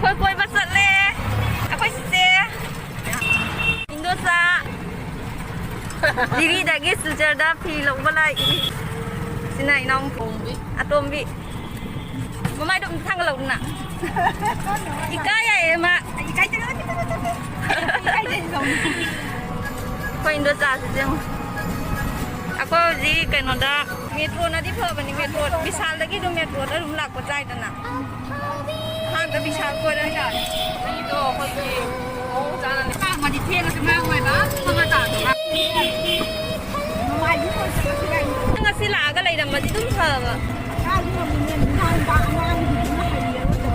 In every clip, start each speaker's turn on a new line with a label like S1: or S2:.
S1: Ako'y ko'y basale. Ako'y si Indosa. Diri dagi sejarda pilok balai. Sinai nong pombi. Atombi. Mamai dok tanggal na. Ikaya ya mak. Ikaya jangan. Ikaya jangan. Ko Indosa sejeng. Aku di Kanada. Metro na di pa ba ni metro. Bisal lagi do metro da rumlak ko chai ta na. Han da bisal ko da ya. Ito ko di. Oh jana ni pa ma di theng sa ma ko na. Ma ta ta. Mamai di ko sa ka kai. Nga sila ga lai da ma di dum sa ba. Ka di ma ni ni ta ba ma ni di na hai ya to.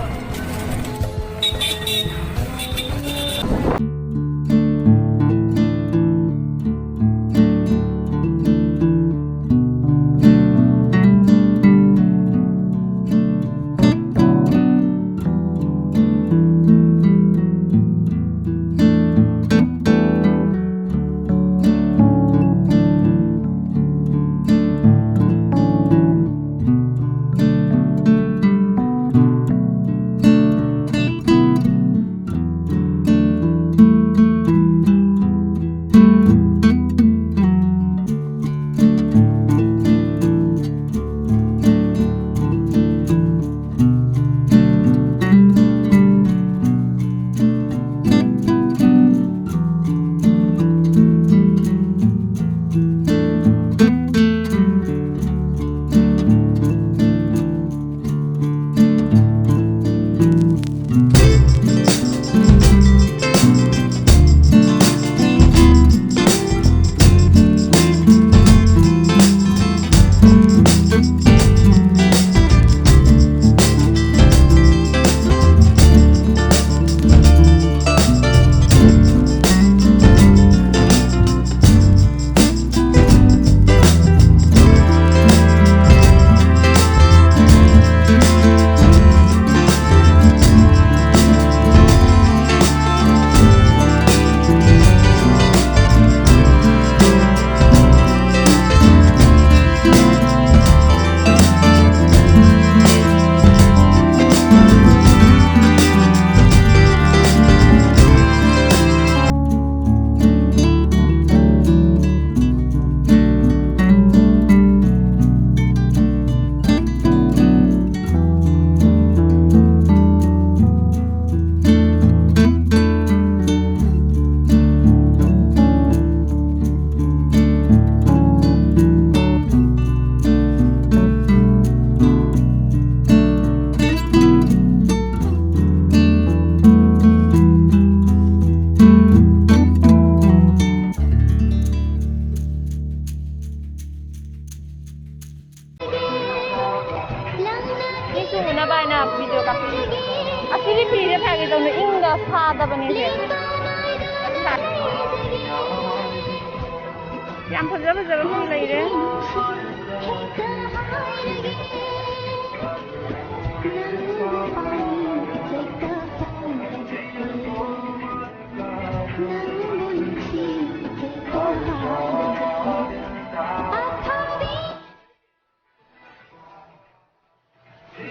S1: Yang bener-bener mulai deh.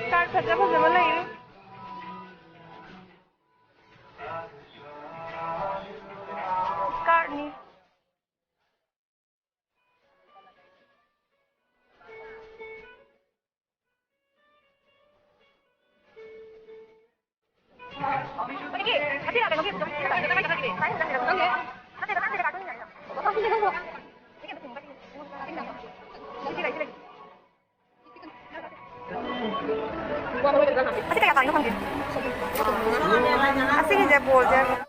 S1: Start bener-bener mulai deh. Start nih. Asing aja boleh.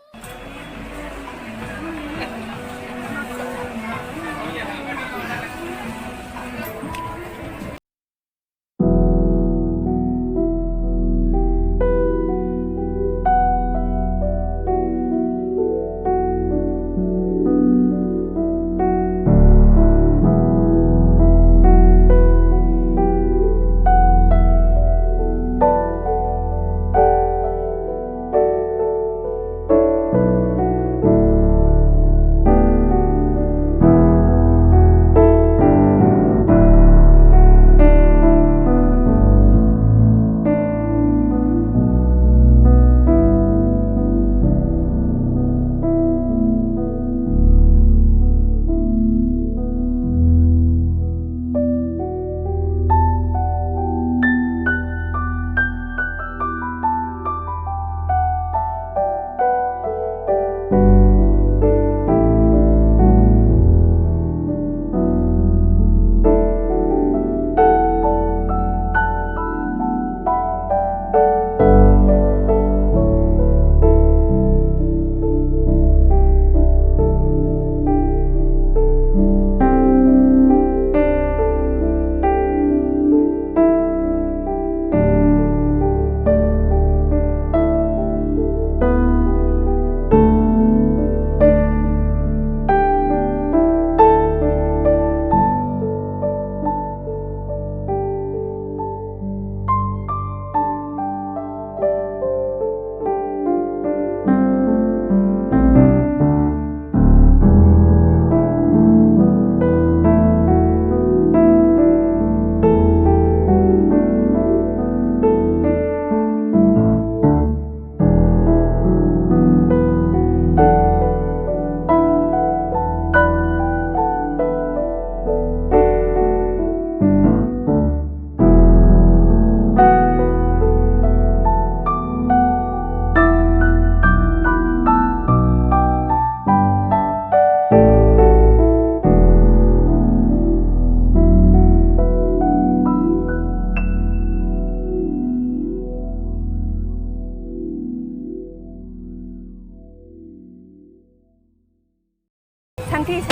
S1: thi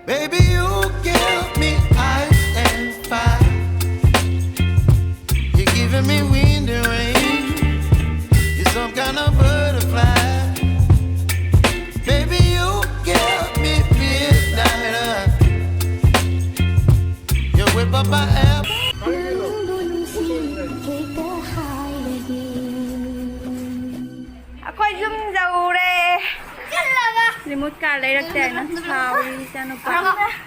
S2: Baby, you give me ice and fire. You're giving me wind and rain. You're some kind of butterfly. Baby, you give me midnight. You whip up my apple.
S1: Ako'y lumdaw re. Limot ka, lay nagtay na. Sawi, siya no pa.